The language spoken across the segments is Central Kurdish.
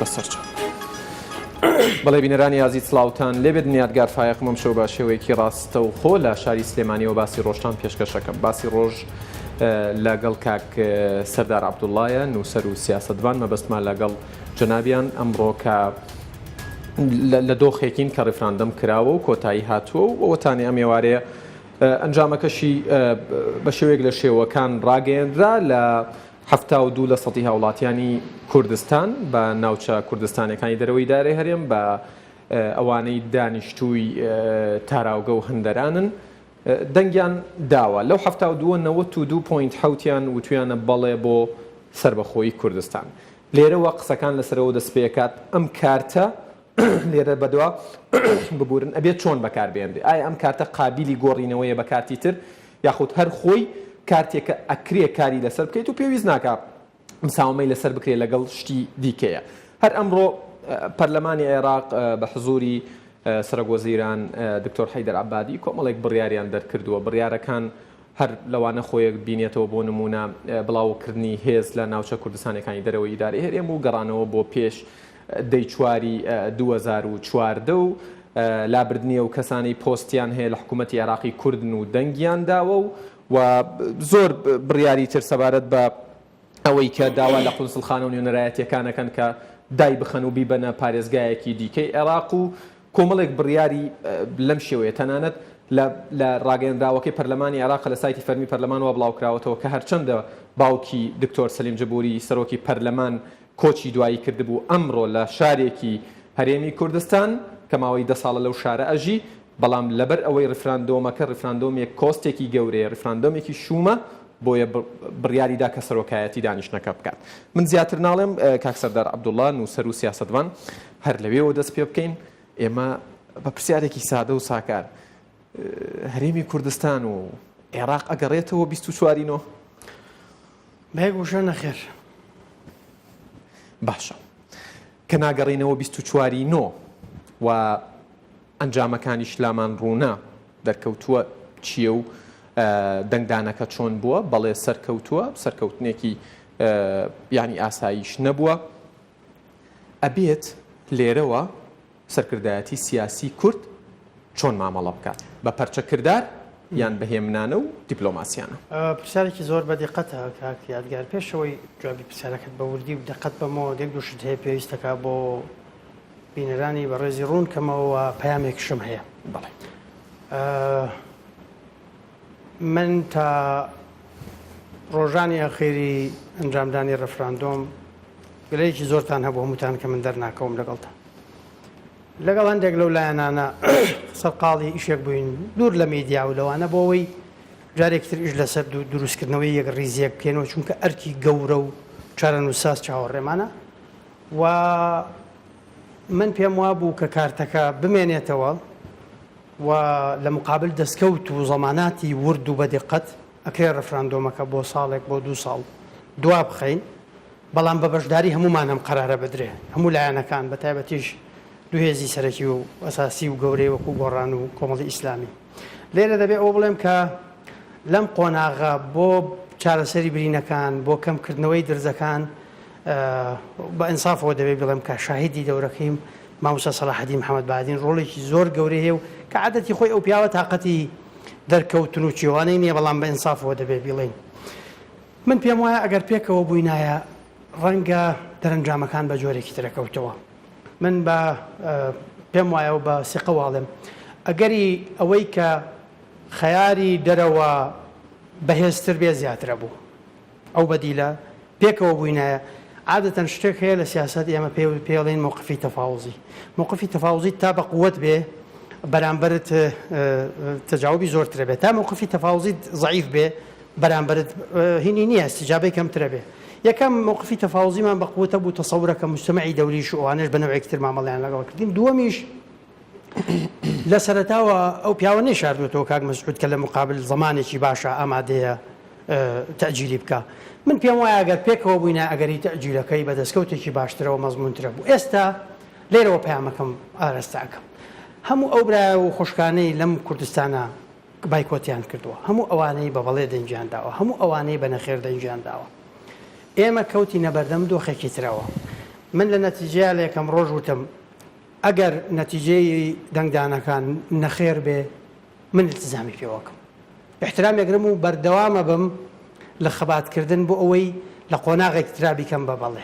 بەسەرچە. بەڵێ بینەرانی ئازیز سڵاوتان لێبێت نیادگار فایقمەم شەو بە شێوەیەکی ڕاستە و خۆ لە شاری سلێمانیەوە باسی ڕۆژتان پێشکەشەکەم. باسی ڕۆژ لەگەڵ کاک سەردار عەبدوڵڵایە نووسەر و سیاسەتوان مەبەستمان لەگەڵ جەنابیان ئەمڕۆ کە لە دۆخێکین کە ڕێفراندەم کراوە و کۆتایی هاتووە و ئەوەتانی ئەم ێوارەیە ئەنجامەکەشی بە شێوەیەک لە شێوەکان ڕاگەیەندرا لە 72% هاوڵاتیانی کوردستان بە ناوچە کوردستانەکانی دەرەوەی دارەی هەرێم بە ئەوانەی دانیشتووی تاراوگە و هەندەرانن دەنگیان داوە. لەو 72.7یان وتویانە بەڵێ بۆ سربەخۆیی کوردستان. لێرەوە قسەکان لەسەرەوە دەست پێکات ئەم کارتە لێرە بەدوا ببورن ئەبێت چۆن بەکاربێنرێ. ئایا ئەم کارتە قابلی گۆڕینەوەیە بە کارتی تر یاخود هەر خۆی کارتێکە ئەکرێ کاری لەسەر بکەیت و پێویست ناکە مساومەی لەسەر بکرێت لەگەڵ شتی دیکەیە. هەر ئەمڕۆ پەرلەمانی عێراق بە حزوری سەرۆکوەزیران دکتۆر حەیدەر عەبادی کۆمەڵێک بڕیاریان دەرکردووە. بڕیارەکان هەر لەوانە خۆیەک بینێتەوە بۆ نمونە بڵاوکردنی هێز لە ناوچە کوردستانەکانی دەرەوەی ئیدارەی هەرێم و گەڕانەوە بۆ پێش دەی چواری 2014 و لابردنیە و کەسانی پۆستیان هەیە لە حکوومەتی عێراقی کوردن و دەنگیان داوە و زۆر بڕیاری تر سەبارەت بە ئەوەی کە داوا لە قونسڵخانە و نوێنەرایەتیەکانەکەن کە دای بخەن و بیبەنە پارێزگایەکی دیکەی عێراق و کۆمەڵێک بڕیاری لەم شێوەیە تەنانەت لە ڕاگەیەندراوەکەی پەرلەمانی عێراق لە سایتی فەرمی پەرلەمانەوە بڵاوکراوەتەوە کە هەرچەندە باوکی دکتۆر سەلیم جەبوری سەرۆکی پەرلەمان کۆچی دوایی کردبوو ئەمڕۆ لە شارێکی هەرێمی کوردستان کە ماوەی 10 ساڵە لەو شارە ئەژی بەڵام لەبەر ئەوەی ڕفراندۆمەکە ڕفراندۆمێک کۆستێکی گەورەیە ڕفراندۆمێکی شومە بۆیە بڕیاریدا کە سەرۆکایەتی دانیشتنەکە بکات. من زیاتر ناڵێم کاک سەردار عەبدوڵڵا نووسەر و سیاسەتوان هەر لەوێەوە دەست پێ بکەین. ئێمە بە پرسیارێکی سادە و ساکار هەرێمی کوردستان و عێراق ئەگەڕێتەوە 24/9 بەیەک وشە نەخێر باشە کە ناگەڕینەوە 24/9 و ئەنجامەکانی شلامان ڕوونا دەرکەوتووە چییە و دەنگدانەکە چۆن بووە بەڵێ سەرکەوتووە سەرکەوتنێکی یانی ئاساییش نەبووە ئەبێت لێرەوە سەرکردایەتی سیاسی کورد چۆن مامەڵە بکات بە پەرچەکردار یان بەهێمنانە و دیپلۆماسیانە. پرسیارێکی زۆر بە دقەتە کاک یادگار پێشەوەی جوابی پرسیارەکەت بە وردی و دقەت بەمەوە دێک دووشت هەیە پێویستەکە بۆ بینەرانی بە ڕێزی ڕوون کەمەوە پەیامێکشم هەیە. بەڵێ من تا ڕۆژانی ئەخێری ئەنجامدانی ڕەفراندۆم گلەیەکی زۆرتان هەبوو هەمووتان کە من دەرناکەوم لەگەڵتان لەگەڵ هەندێک لەو لایەنانە سەرقاڵی ئیشێک بووین دوور لە میدیا و لەوانە بۆەوەی جارێکتر ئیش لەسەر دروستکردنەوەی یەک ڕیزیەک بکەینەوە چونکە ئەرکی گەورە و چارەنووساس چاوەڕێمانە و من پێم وا بوو کە کارتەکە بمێنێتەوە و لە مقابل دەستکەوت و زەماناتی ورد و بەدقەت ئەکرێ ڕەفراندۆمەکە بۆ ساڵێک بۆ 2 ساڵ دوا بخەین بەڵام بە بەشداری هەمومانم قەرارە بدرێ هەموو لایەنەکان بە تایبەتیش دوو هێزی سەرەکی و ئەساسی و گەورەی وەکو گۆڕان و کۆمەڵی ئیسلامی لێرە دەبێت ئەوە بڵێم کە لەم قۆناغا بۆ چارەسەری برینەکان بۆ کەمکردنەوەی درزەکان بە ئینسافەوە دەبێت بڵێم کە شاهیدی دەورەکەیم مامۆستا سەلاحەدین محەممەد بەعادین ڕۆڵێکی زۆر گەورەی هەیە و کە عادەتی خۆی ئەو پیاوە تااقەتی دەرکەوتن و چیوانەی نییە بەڵام بە ئینسافەوە دەبێت بڵێن من پێم وایە ئەگەر پێکەوە بووینایە ڕەنگە دەرەنجامەکان بە جۆرێکی ترەکەوتەوە من بە پێم وایە و بە سیقەواڵێم ئەگەری ئەوەی کە خەیاری دەرەوە بەهێزتر بێ زیاترە بوو ئەو بەدیلە پێکەوە بووینایە عادەتەن شتێک هەیە لە سیاست ئێمە پێڵێن موقفی تەفاوزی موقفی تەفاوزی تا بە قووەت بێ بەرامبەرت تەجاوبی زۆرترە بێت تا موقفی تەفاوزی ضعیف بێ بەرامبەرت هینی نییە استیجابەی کەمترە بێ یەکەم موقفی تەفاوزیمان بە قووەتە بوو تەسەورەکە مجتەمەعی دەولیش و ئەوانەش بە نەوەیەکتر مامەڵیان لەگەڵ کردین دووەمیش لە سەرەتاوە ئەو پیاوە نێشاردوێتەوە کاک مەسعود کە لە مقابل زەمانێکی باشە ئامادەیە تەجیلی بکە من پێم وایە ئەگەر پێکەوە بووینە ئەگەری تەجیلەکەی بە دەستکەوتێکی باشترەوە مەزمونترە بوو ئێستا لێرەوە پەیامەکەم ئاراستاکەم هەموو ئەو برایە و خۆشکانەی لەم کوردستانە بایکۆتیان کردووە هەموو ئەوانەی بە بەڵێ دەنجیان داوە هەموو ئەوانەی بە نەخێر دەنجیان داوە ئێمە کەوتی نەبەردەم دۆخێکی ترەوە من لە نەتیجەیە لە یەکەم ڕۆژ وتم ئەگەر نەتیجەی دەنگدانەکان نەخێر بێ من التزامی پێوەکەم احترام یەگرم و بەردەوامە بم لە خەباتکردن بۆ ئەوەی لە قۆناغێک ترا بیکەم بە بەڵێ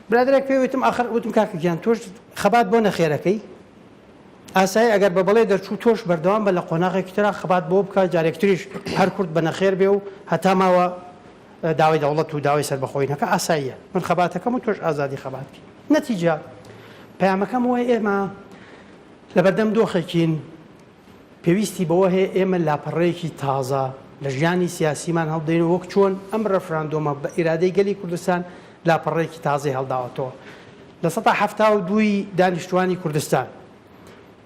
برادێک پێ وتم ئاخر وتم کاکەگیان تۆش خەبات بۆ نەخێرەکەی ئاسایی ئەگەر بە بەڵێ دەرچوو تۆش بەردەوام بە لە قۆناغێکی ترا خەبات بۆ بکە جارێکتریش هەر کورد بە نەخێر بێ و هەتا ماوە داوای دەوڵەت و داوای سەربەخۆینەکە ئاساییە من خەباتەکەم و تۆش ئازادی خەباتکی نەتیجە پەیامەکەم وای ئێمە لە بەردەم دۆخێکین پێویستی بەوە هەیە ئێمە لاپەڕەیەکی تازە لە ژیانی سیاسیمان هەڵدەین وەک چۆن ئەم ڕەفراندۆمە بە ئیرادەی گەلی کوردستان لاپەڕەیەکی تازەی هەڵداوەتەوە لە 1970 دانیشتوانی کوردستان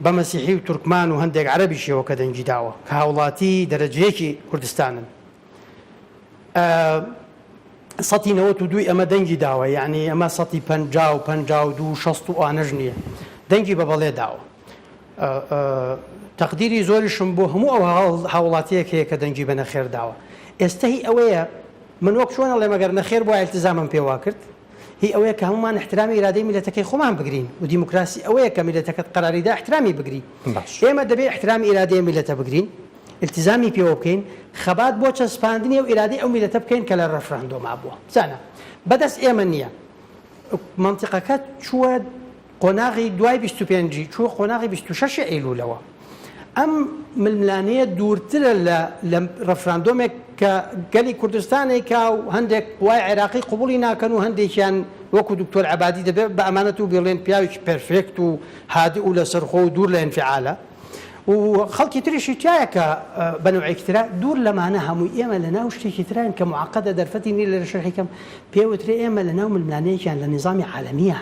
بە مەسیحی و تورکمان و هەندێک عەرەبیشەوە کە دەنگی داوە کە هاوڵاتی دەرەجەیەکی کوردستانن 1992 ئەمە دەنگی داوە یعنی ئەمە 1952 60 و ئانەژ نییە دەنگی بە بەڵێ داوە تەقدیری زۆریشم بۆ هەموو ئەو هاوڵاتیەک هەیە کە دەنگی بە نەخێر داوە ئێستا هی ئەوەیە من وەک چۆنە لێ مەگەر نەخێر بۆ ئیلتزامم پێوا کرد هی ئەوەیە کە هەمومان احترامی ئیرادەی میلەتەکەی خۆمان بگرین و دیموکراسی ئەوەیە کە میلەتەکەت قەراریدا احترامی بگری ئێمە دەبێت احترامی ئیرادەی میلەتە بگرین التزامی پێوە بکەین خەبات بۆ چەسپاندنی و ئیرادەی ئەو میلەتە بکەین کە لە ڕەفراندۆما بووە بزانە بەدەست ئێمە نییە منتیقەکە چووە قۆناغی دوای 25 چووە قۆناغی 26 ئەیلولەوە ئەم ململانەیە دوورترە لە ڕەفراندۆمێک کە گەلی کوردستانێکا و هەندێک وای عێراقی قبوڵی ناکەن و هەندێکیان وەکو دکتۆر عەبادی دەبێت بە ئەمانەت و بێڵێن پیاوێکی پەرفێکت و هادی و لەسەرخۆ و دوور لە ئینفعالە و خەڵکی تریشی تایە کە بەنوعێکی ترا دوور لەمانە هەمووی ئێمە لە ناو شتێکی تران کە معقەدە دەرفەتی نی لە شەرحێکم پێوترێ ئێمە لە ناو ململانەیەکیان لە نظامی عالەمیە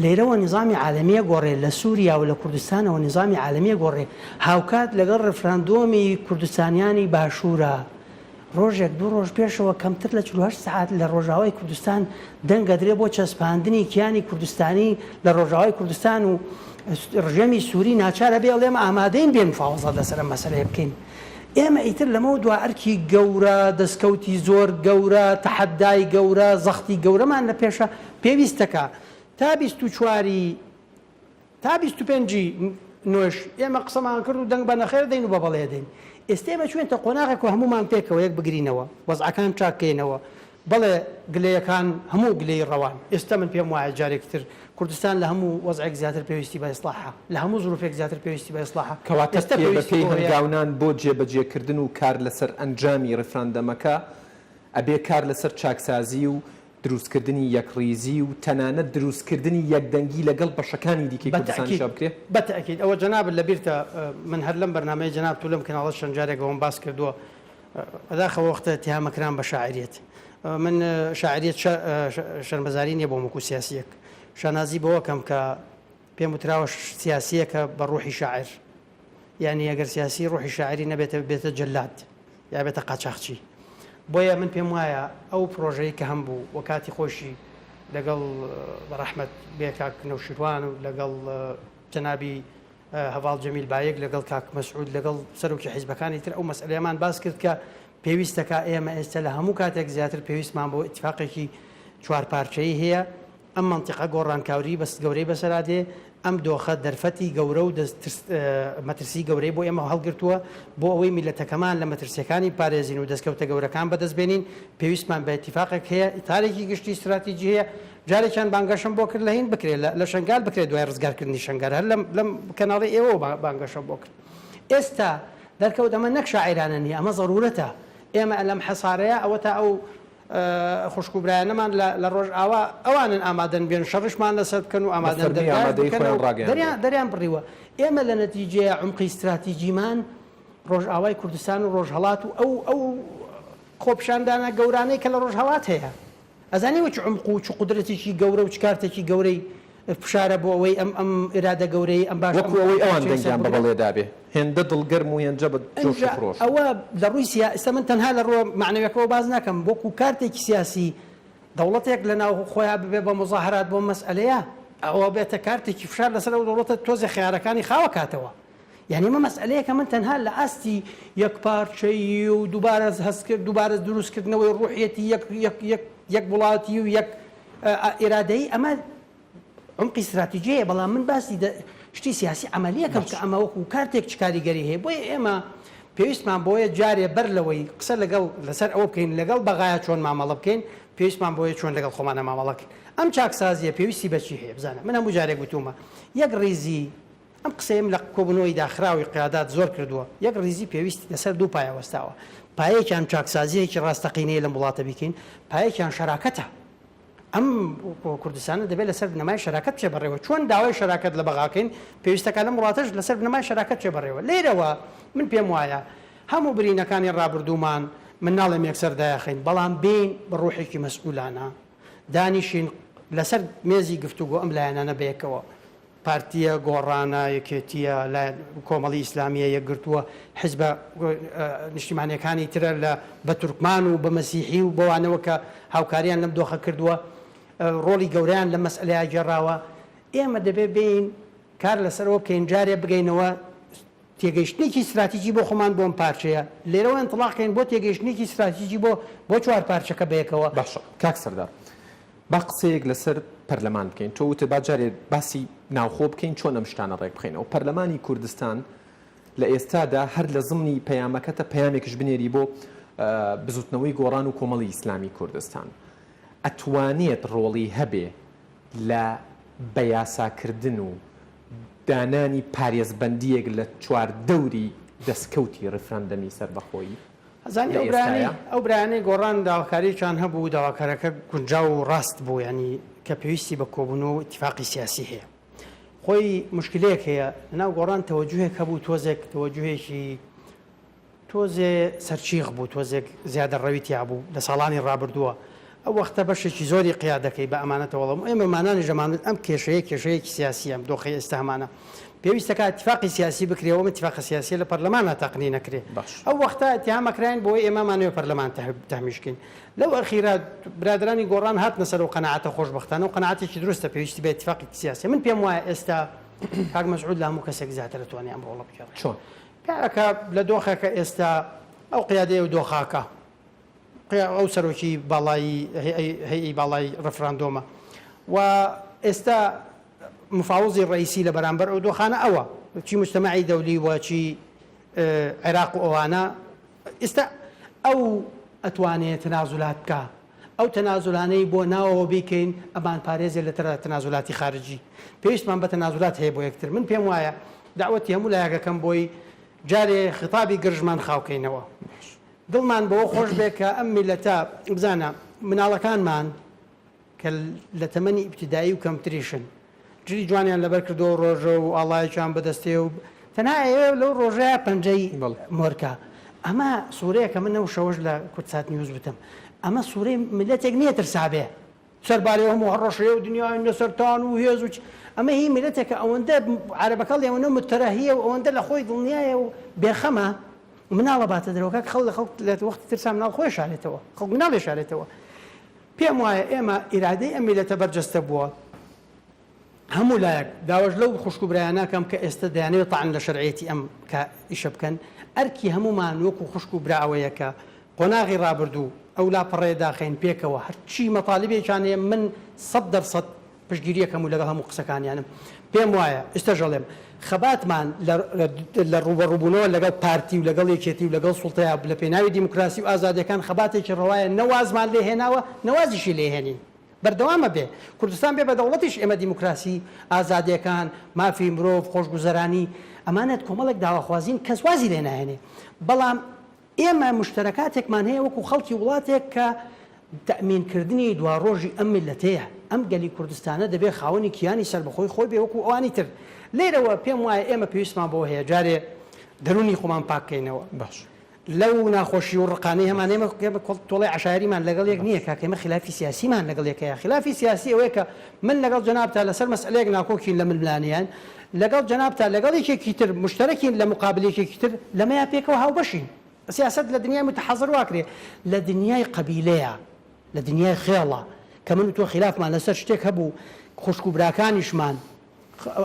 لێرەوە نظامی عالەمیە گۆڕێ لە سووریا و لە کوردستانەوە نظامی عالەمیە گۆڕێ هاوکات لەگەڵ ڕەفراندۆمی کوردستانیانی باشوورە ڕۆژێک دوو ڕۆژ پێشەوە کەمتر لە 48 ساعت لە ڕۆژاوای کوردستان دەنگەدرێ بۆ چەسپاندنی کیانی کوردستانی لە ڕۆژاوای کوردستان و ڕژێمی سووری ناچارە بێ ئێمە ئامادەین بێن مفاوەزە لەسەر مەسەلەیە بکەین ئێمە ئیتر لەمەوە دوا ئەرکی گەورە دەستکەوتی زۆر گەورە تەحەدای گەورە زەختی گەورەمان لە پێشە پێویستەکە تا 24 تا 25 نوێش ئێمە قسەمان کرد و دەنگ بە نەخێر دەین و بە بەڵێ دەین ئێستا ئێمە چوێنتە قۆناغێک و هەمومان پێکەوە یەک بگرینەوە وەزعەکان چاکەینەوە بەڵێ گلەیەکان هەموو گلەی ڕەوان ئێستا من پێم وایە جارێکتر کوردستان لە هەموو وەزعێک زیاتر پێویستی بە ئیسلاحە لە هەموو زروفێک زیاتر پێویستی بە ئیسلاحە کەواتە بەپێی هەنگاونان بۆ جێبەجێکردن و کار لەسەر ئەنجامی ڕێفراندەمەکە ئەبێ کار لەسەر چاکسازی و دروستکردنی یەکڕیزی و تەنانەت دروستکردنی یەکدەنگی لەگەڵ بەشەکانی دیکەی کوردستانی بکرێت بەتەکید ئەوە جەناب لەبیرتە من هەر لەم بەرنامەی جەناب تو لەم کەناڵە چەند جارێکەوەم باس کردووە بەداخەوە وەختە اتهامەکران بە شاعریەت من شاعریەت شەرمەزاری نییە بۆ وەکو سیاسیەک شانازی بەوە کەم کە پێم وتراوە سیاسیەکە بە ڕوحی شاعر یعنی ئەگەر سیاسی ڕوحی شاعری نەبێتە بێتە جەلاد یا بێتە قاچاقچی بۆیە من پێم وایە ئەو پرۆژەی کە هەم بوو وە کاتی خۆشی لەگەڵ بەڕەحمەت بێکاک نەوشیروان و لەگەڵ جەنابی هەواڵ جەمیل بایەک لەگەڵ کاک مەسعود لەگەڵ سەرۆکی حیزبەکانی تر ئەو مەسئلەیەمان باس کرد کە پێویستەکە ئێمە ئێستا لە هەموو کاتێک زیاتر پێویستمان بۆ ئیتفاقێکی چوارپارچەیی هەیە ئەم منتیقە گۆڕانکاوری بەست گەورەی بەسەرادێ ئەم دۆخە دەرفەتی گەورە و مەترسی گەورەی بۆ ئێمە هەڵگرتووە بۆ ئەوەی میلەتەکەمان لە مەترسیەکانی پارێزین و دەستکەوتە گەورەکان بەدەستبێنین پێویستمان بە ئیتفاقێک هەیە ئیتارێکی گشتی استراتیژی هەیە جارێکیان بانگەشەم بۆ کرد لە هین بکرێت لە شنگال بکرێت دوای ڕزگارکردنی شنگار هەر لەم کەناڵی ئێوە بانگەشە بۆ کرد ئێستا دەرکەوت ئەمە نەک شاعیرانە نیە ئەمە ضرورەتە ئێمە لەم حەسارەیە ئەوە تا ئەو خوشکوبرایانەمان لە ڕۆژ ئاوا ئەوانن ئامادەن بێن شەڕشمان لەسەر بکەن و ئامادەن دەریان بڕیوە ئێمە لە نەتیجەیە عمقی استراتیژیمان ڕۆژ ئاوای کوردستان و ڕۆژهەڵات و ئەو خۆپشاندانە گەورانەی کە لە ڕۆژهەڵات هەیە ئەزانی وچ عمق و چ قودرەتێکی گەورە و چ کارتێکی گەورەی پشارە بۆ ئەوەی ئەم ئێرادە گەورەی ئەم باش ئەوەی ئەوان دەنگیان بە بەڵێدابێ هێندە دڵگەرم و هێنجە بە جۆش و خۆش ئەوە لە ڕووی ئێستا من تەنها لە ڕۆ معنەویەکەوە باز ناکەم بۆکو کارتێکی سیاسی دەوڵەتێک لە ناو خۆیان ببێ بە مزاهرات بۆ مەسئلەیە ئەوە بێتە کارتێکی فشار لەسەر ئەو دەوڵەتە تۆزی خیارەکانی خاوە کاتەوە یعنی مە مەسئلەیەکە من تەنها لە ئاستی یەکپارچەیی و دووبارە هەستکرد دووبارە دروستکردنەوەی ڕوحیەتی یەک وڵاتی و یەک ئێرادەیی ئەمە عمقی استراتیژیە بەڵام من باسی شتی سیاسی عملیەکەم کە ئەمە وەکو کارتێک چ کاریگەری هەیە بۆیە ئێمە پێویستمان بۆیە جارێ بەر لەوەی قسە لەگەڵ لەسەر ئەوە بکەین لەگەڵ بەغایە چۆن مامەڵە بکەین پێویستمان بۆیە چۆن لەگەڵ خۆمانە مامەڵەکەین ئەم چاکسازیە پێویستی بەچی هەیە بزانە من هەموو جارێک گوتومە یەک ڕیزی ئەم قسەیم لە کۆبنەوەی داخراوی قیادات زۆر کردووە یەک ڕیزی پێویستی لەسەر دوو پایە وەستاوە پایەکیان چاکسازیەکی ڕاستەقینەیە لە وڵاتە بیکەین پایەکیان شەراکەتە ئەم کوردستانە دەبێت لەسەر بنەمای شەراکەت بچێ بەڕێوە چۆن داوای شەراکەت لە بەغاکەین پێویستەکە لەم وڵاتەش لەسەر بنەمای شەراکەت چێ بەڕێوە لێرەوە من پێم وایە هەموو برینەکانی ڕابردوومان من ناڵێم یەکسەر دایەخین بەڵام بین بە ڕوحێکی مەسئولانە دانیشین لەسەر مێزی گفتوگۆ ئەم لایەنانە بەیەکەوە پارتیە گۆڕانە یەکێتیە کۆمەڵی ئیسلامیە یەکگرتووە حیزبە نیشتیمانیەکانی ترە لە بە تورکمان و بە مەسیحی و بەوانەوە کە هاوکاریان لەم دۆخە کردووە ڕۆڵی گەوریان لە مەسئلەیە گێڕاوە ئێمە دەبێ بین کار لەسەرەوە بکەین جارێ بگەینەوە تێگەیشتێکی استراتیژی بۆ خۆمان بۆم پارچەیە لێرەوە ئەنتڵاقین بۆ تێگەیشتێکی استراتیژی بۆ چوار پارچەکە بەیەکەوە باشە کاک سەردار با قسەیەک لەسەر پەرلەمان بکەین تۆ وتە با جارێ باسی ناوخۆ بکەین چۆن ئەم شتانە ڕێک بخەینەوە پەرلەمانی کوردستان لە ئێستادا هەر لە زمنی پەیامەکەتە پەیامێکش بنێری بۆ بزوتنەوەی گۆڕان و کۆمەڵی ئیسلامی کوردستان ئەتوانێت ڕۆڵی هەبێ لە بەیاساکردن و دانانی پارێزبەندیەک لە چوار دەوری دەستکەوتی ڕفراندەمی سەربەخۆیی ئەو برایانەی گۆڕان داواکارییان هەبوو داواکارەکە گونجاو و ڕاست بوو ینی کە پێویستی بە کۆبوونەوە و اتفاقی سیاسی هەیە خۆی مشکلەیەک هەیە لەناو گۆڕان تەوەجوهێک هەبوو تۆزێک تەوەجوهێکی تۆزێ سەرچیخ بوو تۆزێک زیادە ڕەویتیا بوو لە ساڵانی ڕابردووە ئەو وەختە بەشێکی زۆری قیادەکەی بە ئەمانەتەوەڵم ئێمەمانانی ژەمانت ئەم کێشەیەکی سیاسی ئەم دۆخی ئێستاهمانە پێویستەکە اتفاقی سیاسی بکرێەوە اتفاقی سیاسی لە پەرلەمانە تەقنی نەکرێت ئەو وەختە اتهامەکراین بۆی ئێمەمانەوە پەرلەمان تەحمیشکین لەو ئەخیرا برادرانی گۆڕان هاتنە سەر و قەناعەتە خۆشبەختانە و قەناعەتێکی دروستە پێویستی بە اتفاقی سیاسی من پێم وایە ئێستا کاک مەسعود لە هەموو کەسێک زیاتر دەتوانێت ئەم ڕۆڵە بکات چۆن کارەکە لە دۆخەکە ئێستا ئەو قیادەیە و دۆخاکە ئەو سەرۆکی باڵایی هەیئی باڵای ڕفراندۆمە و ئێستا مفاوزی ڕئیسی لە بەرامبەر ئەو دۆخانە ئەوە چی مجتەمەعی دەولی و چی عێراق و ئەوانە ئێستا ئەو ئەتوانێت تەنازولات بکە ئەو تەنازولانەی بۆ ناوەوە بیکەین ئەمان پارێزێ لە تەنازولاتی خارجی پێویستمان بە تەنازولات هەیە بۆ یەکتر من پێم وایە داوەتی هەموو لایەکەکەم بۆی جارێ خطابی گرژمان خاوکەینەوە دڵمان بەوە خۆش بێ کە ئەم میلەتە بزانە مناڵەکانمان کە لە تەمەنی ئیبتیدایی و کەمتریشن جلی جوانیان لەبەر کردەوە ڕۆژە و ئاڵایەکیان بەدەستێ و تەنها ئێوە لەو ڕۆژەیە پەنجەی مۆرکە ئەمە سوورەیە کە من ئەو شەوەش لە کورتسات نیوز بتم ئەمە سوورەی ملەتێک نییە ترسابێ سەربارەوە هەموو هەڕەشەیە و دنیای لەسەرتان و هێز و ئەمە هی ملەتێکە ئەوەندە عەرەبەکە لێوەنە متەرەهیە و ئەوەندە لە خۆی دڵنیایە و بێخەمە مناڵە باتە دەرەوەکە خەڵ لە خەڵک لە وەختی ترسا مناڵ خۆی شارێتەوە خەڵک مناڵێ شارێتەوە پێم وایە ئێمە ئیرادەی ئەم میلەتە بەرجەستە بووە هەموو لایەک داواش لەو خوشک و برایانەکەم کە ئێستا دەیانەوێت تەعن لە شەرعیەتی ئەم کە ئیشە بکەن ئەرکی هەمومان وەکو خوشک و براوەیەکە قۆناغی ڕابردوو ئەو لاپەڕێ داخین پێکەوە هەرچی مەطالبێکیان هەیە من 100% پشتگیریەکەم و لەگەڵ هەموو قسەکانیانم پێم وایە ئێستاژەڵێم خەباتمان لە ڕوبەڕووبوونەوە لەگەڵ پارتی و لەگەڵ یەکێتی و لەگەڵ سوڵتەیە لە پێناوی دیموکراسی و ئازادیەکان خەباتێکی ڕەوایە نەوازمان لێهێناوە نەوازیشی لێهێنین بەردەوامە بێ کوردستان بێ بە دەوڵەتیش ئێمە دیموکراسی ئازادیەکان مافی مرۆڤ خۆشگوزەرانی ئەمانەت کۆمەڵێک داواخوازین کەس وازی لێ ناهێنێ بەڵام ئێمە مشتەرەکاتێکمان هەیە وەکو خەڵکی وڵاتێک کە تەمینکردنی دوا ڕۆژی ئەم میلەتەیە ئەم گەلی کوردستانە دەبێت خاوەنی کیانی سەربەخۆی خۆی بێ وەکو ئەوانی تر لێرەوە پێم وایە ئێمە پێویستمان بۆ هەیە جارێ دەرونی خۆمان پاککەینەوە باش لەو ناخۆشی و ڕقانەی هەمان ئێمە تۆڵی عشاریمان لەگەڵ یەک نییە کە ئێمە خلافی سیاسیمان لەگەڵ یەکەیە خلافی سیاسی ئەوەیە کە من لەگەڵ جەنابتا لەسەر مەسئلەیەک ناکۆکین لە ململانیان لەگەڵ جەنابتا لەگەڵ یەکێکی تر مشتەرەکین لە مقابلێکێکی تر لەمەیە پێکەوە هاوبەشین سیاست لە دنیای متحەزر واکرێ لە دنیای قەبیلەیە لە دنیای خێڵە کە من تۆ خلافمان لەسەر شتێک هەبوو خوشک و براکانیشمان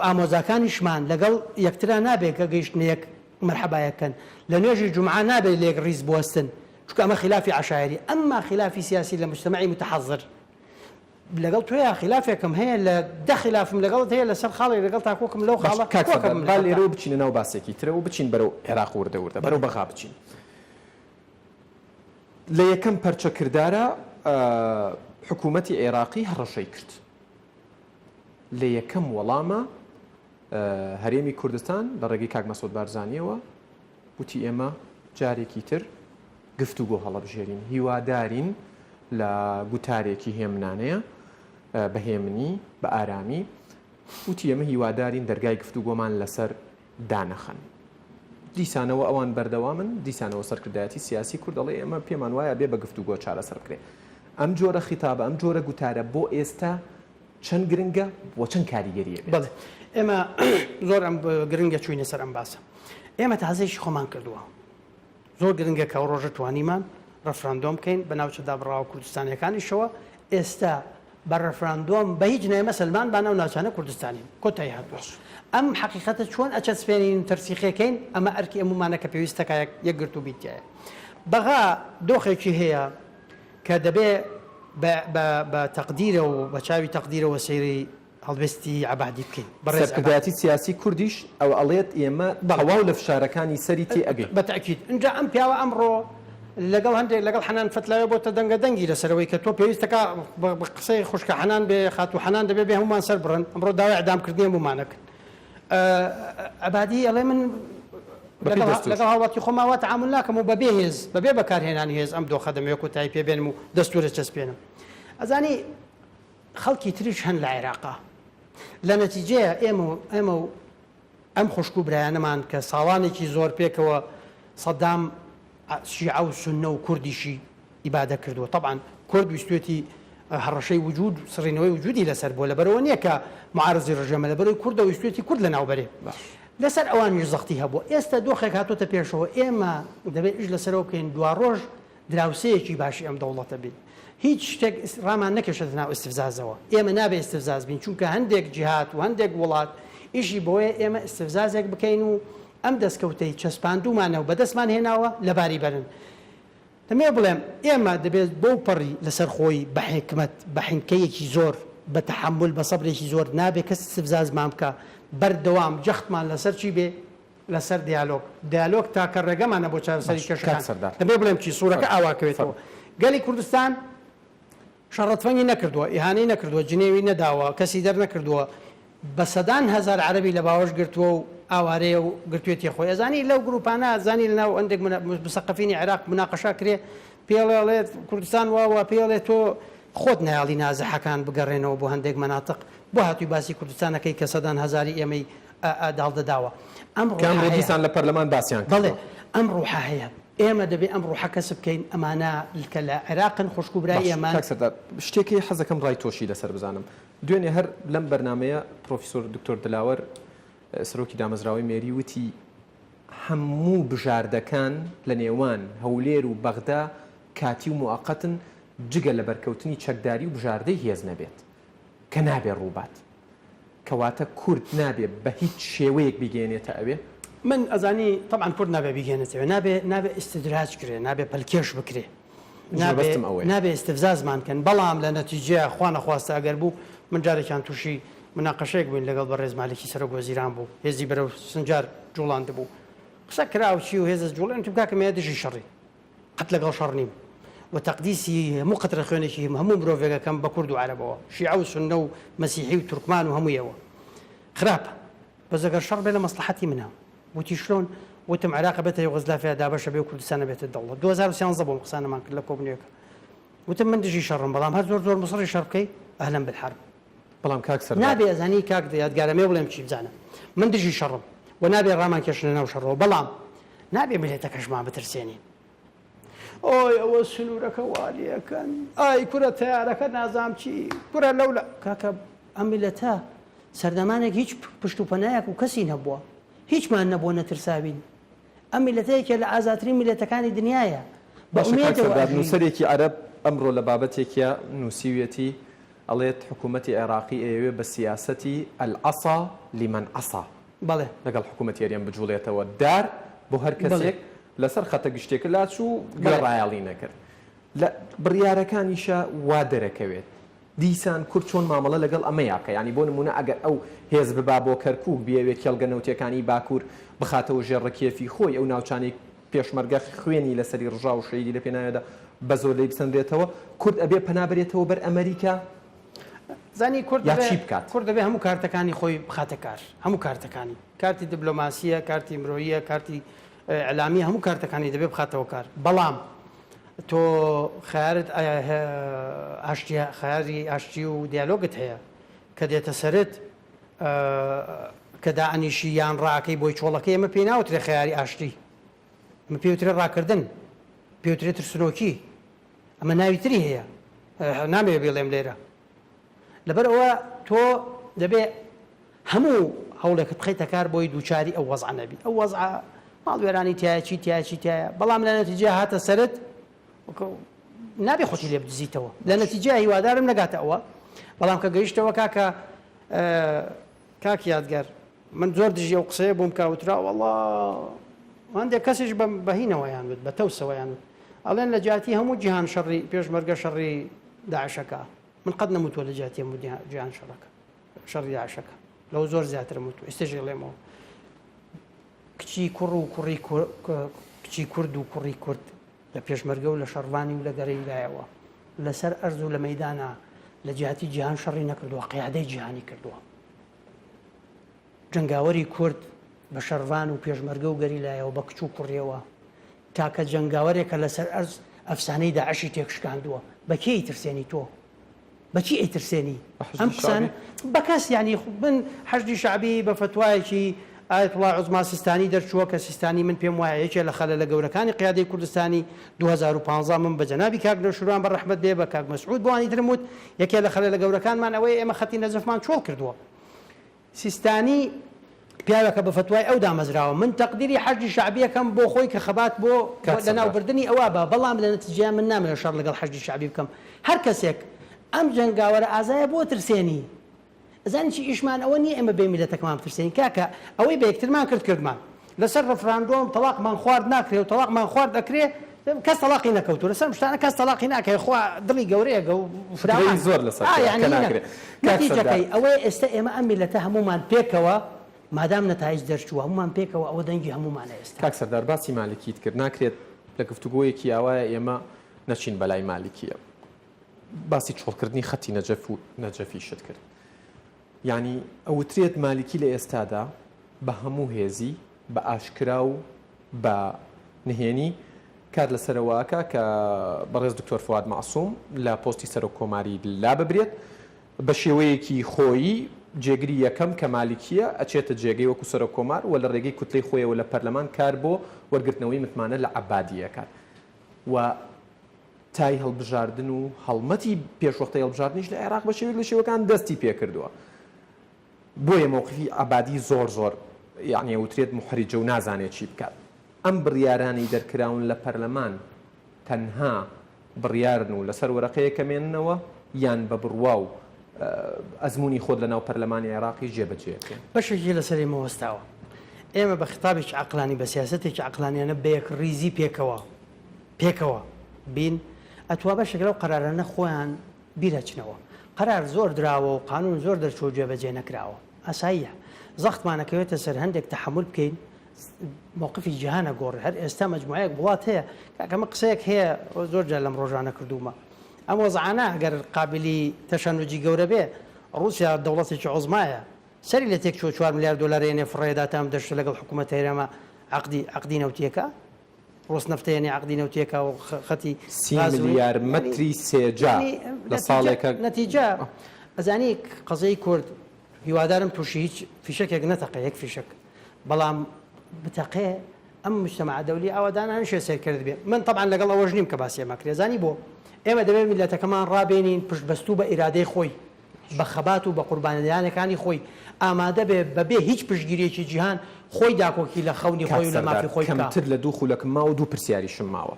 ئامۆزاکانیشمان لەگەڵ یەکترا نابێت کە گەیشتنەیەک مرحبایەکەن لە نوێژی جومعە نابێت لێک ڕیز بوەستن چونکە ئەمە خلافی عشایری ئەمما خلافی سیاسی لە مجتمعی متحەزر لەگەڵ توێ خلافێکم هەیە لە دەخلافم لەگەڵت هەیە لەسەر خاڵی لەگەڵ تاکۆکم لەو خاڵە با لێرە بچینە ناو باسێکی ترە و بچین بەرەو عێراق وردە بەرەو بەغا بچین. لە یەکەم پەرچە کردارە حکوومەتی عێراقی هەڕەشەی کرد. لە یەکەم وەڵامە هەرێمی کوردستان لە ڕێگەی کاک مەسعود بارزانیەوە وتی ئێمە جارێکی تر گفتوگۆ هەڵەبژێرین، هیوادارین لە گوتارێکی هێمنانەیە بەهێمنی بە ئارامی وتی ئێمە هیوادارین دەرگای گفتوگۆمان لەسەر دانەخەن. دیسانەوە ئەوان بەردەوامن، دیسانەوە سەرکردایەتی سیاسی کورد دەڵێ ئێمە پێمان وایە بێ بە گفتوگۆ چارەسەر بکرێ. ئەم جۆرە خیتابە ئەم جۆرە گوتارە بۆ ئێستا چەند گرنگە بۆ چەند کاریگەریە؟ بەڵێ ئێمە زۆر ئەم گرنگە چوینە سەر ئەم باسە. ئێمە تازەیشی خۆمان کردووە، زۆر گرنگە کە ڕۆژە توانیمان ڕەفراندۆم بکەین بە ناوچەدا بڕاو کوردستانیەکانیشەوە. ئێستا بە ڕەفراندۆم بە هیچ نایە مەسلمان با ناو ناوچانە کوردستانی کۆتایی هاتووە. ئەم حقیقەتە چۆن ئەچەسپێنین تەرسیخەکەین ئەمە ئەرکی ئەمومانە کە پێویستەکە یەکگرت و بیتایە. بەغا دۆخێکی هەیە کە دەبێ بە تەقدیرە و بە چاوی تەقدیرەوە سەیری هەڵبێستی عەبادی بکەین. سەرکردایەتی سیاسی کوردیش ئەو ئەڵێت ئێمە تەواو لە فشارەکانی سەری تێ ئەگەین. بەتەکید اینجا ئەم پیاوە ئەمڕۆ لەگەڵ هەندێک لەگەڵ حەنان فتلاوی بۆتە دەنگە دەنگی لەسەرەوەی کە تۆ پێویستەکە بە قسەی خوشکە حەنان بێ خاتو حەنان دەبێ بێ هەمومان سەر بڕن ئەمڕۆ داوای ئەدامکردنی هەمومانەکەن. عەبادی ئەڵێ من لەگەڵ هاوڵاتی خۆماوە تەعامل ناکەم و بەبێ هێز بەبێ بەکارهێنانی هێز ئەم دۆخە دەمەوێت کۆتایی پێبێنم و دەستورە چەسپێنم. ئەزانی خەڵکی تریش هەن لە عێراقا لە نەتیجەیە ئێمە و ئەم خوشک و برایانەمان کە ساڵانێکی زۆر پێکەوە سەدام شیعە و سونە و کوردیشی ئیبادە کردووە. طبعاً کورد ویستێتی هەڕەشەی وجود سڕینەوەی وجودی لەسەر بۆ لەبەرەوە نییە کە معارضی ڕژەمە لەبەرەوەی کوردە ویستێتی کورد لە ناوبەرێ لەسەر ئەوان زەختی هەبووە. ئێستا دۆخێک هاتوۆتە پێشەوە ئێمە دەبێت ئیش لەسەرەوە بکەین دوا ڕۆژ دراوسەیەکی باشی ئەم دەوڵەتە بین. هیچ شتێک ڕامان نەکەشێتە ناو ئیستیفزازەوە. ئێمە نابێ ئیستیفزاز بین چونکە هەندێک جیهات و هەندێک وڵات ئیشی بۆیە ئێمە ئیستیفزازێک بکەین و ئەم دەستکەوتەی چەسپاندومانە و بەدەستمان هێناوە لەباری بەرن. دەمێ بڵێم ئێمە دەبێت بۆ پەڕی لەسەر خۆی بە حکمت بە حینکەیەکی زۆر بە تەحمل بە سەبرێکی زۆر نابێت کەس ئیستیفزازمان بکە بەردەوام جەختمان لەسەر چی بێ لەسەر دیالۆگ تاکە ڕێگەمانە بۆ چارەسەری کێشەکان. دەبێ بڵێم چی سوورەکە ئاواکەوێتەوە. گەلی کوردستان شەڕەتفەنگی نەکردووە، ئیهانەی نەکردووە، جنێوی نەداوە، کەسی دەر نەکردووە، بە سەدان هەزار عەرەبی لە باوەش گرتووە و ئاوارەیە و گرتوێتی خۆی. ئەزانی لەو گروپانە زانی لەناو هەندێک مسەقفینی عێراق مناقەشا کرێ پێڵێت کوردستان واوە پێڵێ تۆ خۆت نایاڵی نازەحەکان بگەڕێنەوە بۆ هەندێک مەناتق بۆ هاتووی باسی کوردستانەکەی کە سەدان هەزاری ئێمەی داڵدەداوە. ئەم دیسان لە پەرلەمان باسییان بڵێ ئەم ڕوحە هەیە. ئێمە دەبێت ئەم ڕوحە کەسب بکەین ئەمانە کە لە عێراقن خوشک و برای ئێمان. شتێکی حەزەکەم ڕای تۆشی لەسەر بزانم. دوێنێ هەر لەم بەرنمەیە پرۆفیسۆر دکتۆر دلاوەر سەرۆکی دامەزراوەی مێری وتی هەموو بژاردەکان لە نێوان هەولێر و بەغدا کاتی و موقەتن جگە لە بەرکەوتنی چەکداری و بژاردەی هێز نەبێت کە نابێت ڕووبات کەواتە کورد نابێت بە هیچ شێوەیەک بگەێنێتە ئەوێ. من ئەزانی طبعاً کورد نابێ بگەێنێتەوە نابێ ئیستدراج کرێ نابێ پەلکێش بکرێ نابێ ئیستیفزازمان کەن. بەڵام لە نەتیجەیە خوا نەخواستە ئەگەر بوو من جارێکیان تووشی مناقەشەیەک بووین لەگەڵ بەڕێز مالکی سەرۆک وەزیران بوو هێزی بەرەو سنجار جوڵاند بوو قسە کراوچی و هێزە جوڵێن تو بکاکە مێ دژی شەڕی قەت لەگەڵ شەڕ نیم و تەقدیسی هەموو قەترە خوێنێکی هەموو مرۆڤێکەکەم بە کورد و عەرەبەوە شیعە و سونە و مەسیحی و تورکمان و هەموویەوە خراپە بەس ئەگەر شەڕ بێ لە مەسلحەتی منە. وتی شلون؟ وتم عراق بێتە یوغۆسلافیا دابەشە بێ و کوردستانە بێتە دەوڵەت. 2013 بۆم قسانەمان کرد لە کۆبنیەکە وتم من دژی شەڕم بەڵام هەر زۆر مەسڵی شەڕ بکەی ئەهلەن بالحرب. بەڵام کاک سەر نابێ ئەزانی کاک یادگارەمێ بڵێم چی بزانم من دژی شەڕم و نابێ ڕامان کێشنە ناو شەڕەوە بەڵام نابێ ملێتەکەشمان بترسێنین. ئۆی ئەوە سنوورەکە والیەکەن ئای کورە تیارەکە نازام چی کورە لەولە کاکە ئەم میلەتە سەردەمانێک هیچ پشت و پەنایەک و کەسی نەبووە هیچمان نەبووە نەترساوین. ئەم میلەتەیەکە لە ئازاترین میلەتەکانی دنیایە. نووسەرێکی عەرەب ئەمڕۆ لە بابەتێکە نووسیوێتی ئەڵێت حکوومەتی عێراقی ئێوێ بە سیاسەتی ئەلعەسا لیمەن عەسا بەڵێ لەگەڵ حکوومەتی هەریان بجوڵێتەوە دار بۆ هەر کەسێک لەسەر خەتە گشتێکە لاچوو گەڕایاڵی نەکرد. لە بڕیارەکانیشە وا دەرەکەوێت دیسان کورد چۆن مامەڵە لەگەڵ ئەمەیاکە ینی بۆ نمونە ئەگەر ئەو هێز ببا بۆ کەرکووک بێوێت کێڵگەنەوتیەکانی باکوور بخاتەوە ژێڕەکێفی خۆی ئەو ناوچانەی پێشمەرگە خوێنی لەسەری ڕژا و شەیدی لە پێناوێدا بە زۆر لی بسەندرێتەوە کورد ئەبێ پەنابرێتەوە بەر ئەمریکا زانی کورد یا چی بکات کورد دەبێ هەموو کارتەکانی خۆی بخاتە کار هەموو کارتەکانی کارتی دیبلۆماسیە کارتی مرۆیە کارتی ئەلامی هەموو کارتەکانی دەبێ بخاتەوە کار بەڵام تۆ خیارت خیاری ئاشتی و دیالۆگت هەیە کە دێتە سەرت کە دائەنیشی یان ڕاکەی بۆی چۆڵەکەی ئەمە پێی ناوترێ خیاری ئاشتی ئەمە پێوترێ ڕاکردن پێوترێت ترسنۆکی ئەمە ناوی تری هەیە نامەوێت بێڵێم لێرە لەبەر ئەوە تۆ دەبێ هەموو هەوڵێکت بخەیتە کار بۆی دووچاری ئەو وەزع نەبی ئەو وەزع ماڵوێرانی تایەکی تایە بەڵام لە نەتیجە هاتە سەرت نابێ خۆشی لێ بدزیتەوە لە نەتیجە هیوادارم نەگاتە ئەوە بەڵام کە گەیشتەوە کاک یادگەر من زۆر دژی ئەو قسەیە بووم کاوترا وەڵڵا هەندێک کەسیش بەهینەوەیان بێت بە تەوسەوەیان بێت ئەڵێن لە جاتی هەموو جیهان شەڕی پێشمەرگە شەڕی داعشەکە من قەت نەموتووە لە جاتی هەموو جیهان شەڕی داعشەکە لەو زۆر زیاتر وتو ئێستێژی لێمەوە کچی کوڕ و کوڕی کچی کورد و کوڕی کورد لە پێشمەرگە و لە شەڕوانی و لە گەرەی لایەوە لەسەر ئەرز و لە مەیدانە لە جیهاتی جیهان شەڕی نەکردووە قیادەی جیهانی کردووە جەنگاوەری کورد بە شەڕوان و پێشمەرگە و گەری لایەوە بە کچ و کوڕیەوە تاکە جەنگاوەرێکە لەسەر ئەرز ئەفسانەی داعشی تێکشکاندووە بە کێ ئیترسێنی تۆ بەچی ئیترسێنی ئەم قسان بە کەس ینی من حەشدی شعبی بە فتوایەکی ئایەت وڵای عوزما سیستانی دەرچووە کە سیستانی من پێم وایە یەکێ لە خەلە لە گەورەکانی قیادەی کوردستانی 2015 من بە جەنابی کاک نەوشیروان بە ڕەحمەت بێ بە کاک مەسعود بۆوانی درموت یەکێ لە خەلە لە گەورەکانمان ئەوەیە ئێمە خەتی نەزەفمان چۆڵ کردووە سیستانی پیاوەکە بە فتوای ئەو دامەزراوە من تەقدیری حەشدی شعبیەکەم بۆ خۆی کە خەبات بۆ لەناوبردننی ئەوە بە بەڵام لە نەتیجە من نامێت شەڕ لەگەڵ حەشدی شعبی بکەم هەر کەسێک ئەم جەنگاوەرە ئازایە بۆ ترسێنی زانی چی ئیشمان ئەوە نییە ئێمە بێ میلەتەکەمان بترسێنین کاکە ئەوەی بە یەکترمان کردمان لەسەر ڕفراندۆم تەلاقمان خوارد ناکرێت و تەلاقمان خوارد دەکرێت کەس تەلاقی نەکەوتوە لەسەر شتانە کەس تەلاقی ناکەی خوا دڵی گەورەیەگە و فراوان زۆر لەسەر نەتیجەکەی ئەوەی ئێستا ئێمە ئەم میلەتە هەمومان پێکەوە مادام نەتایج دەرچووە هەمومان پێکەوە ئەوە دەنگی هەمومانە ئێستا کاک سەردار باسی مالکیت کرد ناکرێت لە گفتوگۆیەکی ئاوایە ئێمە نەچین بەلای مالکیە باسی چۆڵکردنی خەتی نەجەف و نەجەفی شت کرد یعنی ئەوترێت مالکی لە ئێستادا بە هەموو هێزی بە ئاشکرا و بە نهێنی کار لەسەرەوەکە کە بەڕێز دکتۆر فواد مەعسووم لە پۆستی سەر و کۆماری لا ببرێت بە شێوەیەکی خۆیی جێگری یەکەم کە مالکیە ئەچێتە جێگەی وەکو سەر و کۆمار و لە ڕێگەی کوتلەی خۆیەوە لە پەرلەمان کار بۆ وەرگرتنەوەی متمانە لە عەبادیەکان و تای هەڵبژاردن و هەڵمەتی پێشوەختەی هەڵبژاردنیش لە عێراق بە شێوەیەک لە شێوەکان دەستی پێکردووە بۆیە مووقفی عەبادی زۆر یعنی وترێت محرجە و نازانێت چی بکات ئەم بڕیارانی دەرکراون لە پەرلەمان تەنها بڕیارن و لەسەر وەرەقەیە کەمێننەوە یان بە بڕوا و ئەزمموی خۆت لە ناو پەرلەمانی عێراقی جێبەجێکەن بەشێکی لەسەری مەوەستاوە ئێمە بە خطابێکی عەقلانی بە سیاسەتێکی عەقلانیانە بەیەک ریزی پێکەوە بین ئەتوا بەشێک لەو قەرارانە خۆیان بیرەچنەوە قەرار زۆر دراوە و قانون زۆر دەرچوە جێبەجێ نەکراوە ئاساییە زەختمانەکەوێتە سەر هەندێک تەحمل بکەین مووقفی جیهانە گۆڕ هەر ئێستا مەجموعەیەک وڵات هەیە کاکەمە قسەیەک هەیە زۆر جار لەم ڕۆژانە کردومە ئەم وەزعانە ئەگەر قابلی تەشەنوجی گەورە بێ ڕوسیا دەوڵەتێکی عوزمایە سەری لە تێک 4 میلیارد دلار ێنێ فڕێدا تام دەشت لەگەڵ حکوومەت هەیرەمە عەقدی نەوتیەکە ڕۆسنەفتەیەنی عەقدی نەوتیەکە و خەتی 30 میلیارد مەتری سێجا لە ساڵێکە نەتیجە ئەزانی قەزەی کورد هیوادارم تووشی هیچ فیشەکێک نەتەقە یەک فیشک بەڵام بتەقێ ئەم مجتەمع دەولی ئاوادانان شێ سێرکرد بێ من طبعا لەگەڵ ئەوەش نیم کە باسی ئەمە کرێزانی بۆ ئێمە دەبێت میلەتەکەمان ڕابێنین پشتبەستوو بە ئیرادەی خۆی بە خەبات و بە قوربانیدانەکانی خۆی ئامادە بێ بەبێ هیچ پشتگیریەکی جیهان خۆی داکۆکی لە خەونی خۆی و لە مافی خۆی کەمتر لە 2 خولەکم ماوە 2 پرسیاریشم ماوە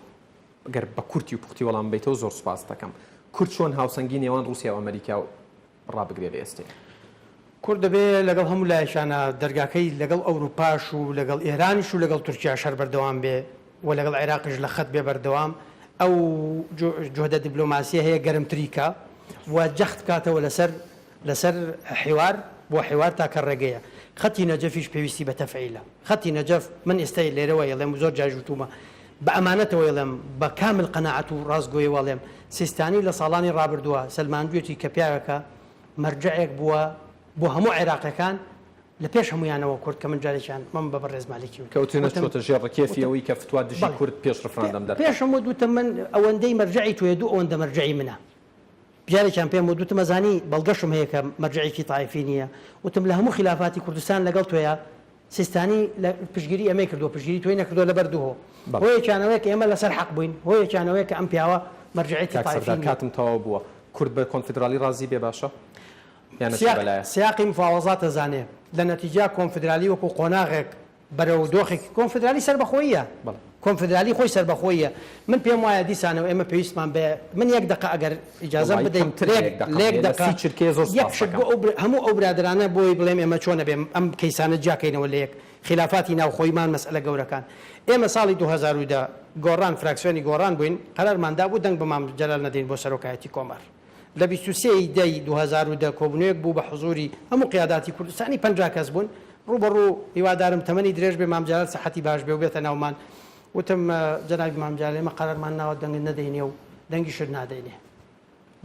ئەگەر بە کورتی و پوختی وەڵام بیتەوە زۆر سوپاس دەکەم کورد چۆن هاوسەنگی نێوان رووسیا و ئەمریکا ڕابگرێت لە ئێستێ کورد دەبێت لەگەڵ هەموو لایشانە دەرگاکەی لەگەڵ ئەوروپاش و لەگەڵ ئێرانیش و لەگەڵ تورکیا شەر بەردەوام بێ و لەگەڵ عێراقیش لە خەت بێ بەردەوام ئەو جۆدە دیبلۆماسیە هەیە گەرمتریکە و جەخت کاتەوە لەسەر حیوار بۆ حیوار تاکە ڕێگەیە خەتی نەجەفیش پێویستی بە تەفعیلە خەتی نەجەف من ئێستای لێرەوە یڵێم زۆر جاژوتومە بە ئەمانەتەوە یڵێم بە کامل قەناعەت و ڕاستگۆیە وەڵێم سیستانی لە ساڵانی ڕابردووە سەلمانگوێتی کە پیاوەکە مەرجەیەک بووە بۆ هەموو عێراقیەکان لە پێش هەمویانەوە کورد کە من جارێکیان من بە بەڕێز مالیکی کەوتنە چۆتە ژێڕ کێفیەوەی کە فتوا دژی کورد پێش ڕفراندەم دەکات پێش هەموو دوتە من ئەوەندەی مەرجعی توێ دوو ئەوەندە مەرجعی منە جارێکیان پێم دوتە مەزانی بەڵگەشم هەیە کە مەرجعێکی تایفی نییە وتم لە هەموو خلافاتی کوردستان لەگەڵ توێە سیستانی لە پشگیری ئەمەی کردو پشگیری توی نەکردو لە بەردووە هۆیەکیانەوەی کە ئێمە لەسەر حەق بووین هۆیەکیانەوەی کە ئەم پیاوە مەرجعێتی تایفی کاتم تەواو بووە کورد بە کۆنفدرالی ڕازی بێ باشە سیاقی مفاوەزات ئەزانێ لە نەتیجا کۆنفدرالی وەکو قۆناغێک بەرەو دۆخێک کۆنفدرالی سەربەخۆییە کۆنفدرالی خۆی سەربەخۆییە من پێم وایە دیسانەوە ئێمە پێویستمان بێ من یەک دقە ئەگەر ئیجازە بدەین لێک دقە هەموو ئەو برادرانە بۆی بڵێم ئێمە چۆنە بێم ئەم کەیسانە جاکەینەوە لە یەک خلافاتی ناوخۆیمان مەسئلە گەورەکان ئێمە ساڵی 2010 گۆڕان فراکسیۆنی گۆڕان بووین قەرارماندا بوو دەنگ بە مام جەلال نەدەین بۆ سەرۆکایەتی کۆمار لە 23 دەی 2010 کۆبوونەوەیەک بوو بە حزوری هەموو قیاداتی کوردستانی 50 کەس بوون ڕوبەڕوو هیوادارم تەمەنی درێژ بێ مام جەلال سەحەتی باش بێ و بێتە ناومان وتم جەنابی مام جەلال ئێمە قەرارمان ناوە دەنگ نەدەینێ و دەنگیشت نادەینێ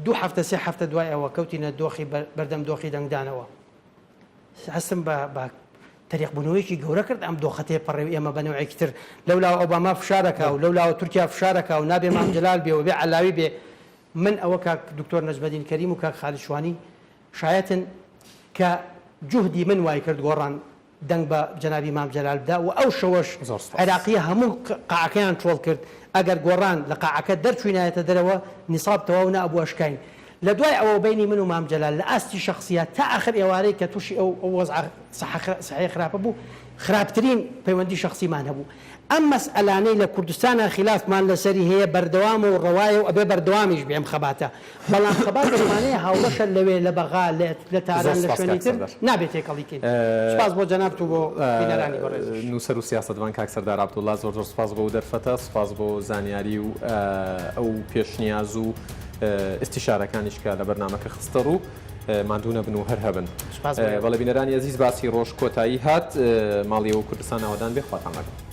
2 هەفتە 3 هەفتە دوای ئەوە کەوتینە دۆخی بەردەم دۆخی دەنگدانەوە هەستم بە تەریقبوونەوەیکی گەورە کرد ئەم دۆخە تێپەڕێ ئێمە بە نەوەیەکی تر لەولاوە ئۆباما فشارەکە و لەولاوە تورکیا فشارەکە و نابێ مام جەلال بێ و بێ عەلاوی بێ من ئەوە کاک دکتۆر نەجمەدین کەریم و کاک خالیشوانی شایەتن کە جوهدی من وای کرد گۆڕان دەنگ بە جەنابی مام جەلال بدا و ئەو شەوەش عێراقیە هەموو قاعەکەیان تۆڵ کرد ئەگەر گۆڕان لە قاعەکە دەرچوینایەتە دەرەوە نیساب تەواو نەبووە شکاین لە دوای ئەوە بینی من و مام جەلال لە ئاستی شخصیات تا آخر ئێوارەی کە تووشی ئەو وەزع صحیح خراپە بوو خراپترین پەیوەندی شخصیمان هەبوو ئەم مەسئلانەی لە کوردستانە خلافمان لەسەری هەیە بەردەوام و ڕەوایە و ئەبێ بەردەوامیش بێم خەباتە بەڵام خەبات دەمانەیە هاوڵەشە لەوێ لە بەغا لە تاران لە شوێنی تر نابێت تێکەڵیکەین سپاس بۆ جەناب و بۆ بینەرانی بەڕێز نووسەر و سیاسەتوان کاک سەردار عەبدوڵڵا زۆر سپاس بۆ دەرفەتە سپاس بۆ زانیاری و ئەو پێشنیاز و استیشارەکانیش کە لە بەرنامەکە خستە ڕوو مادوونە بن و هەر هەبن بەڵێ بینەرانی ئەزیز باسی ڕۆژ کۆتایی هات ماڵی و کوردستان ئاوادان بێ خواتان لەگەڵ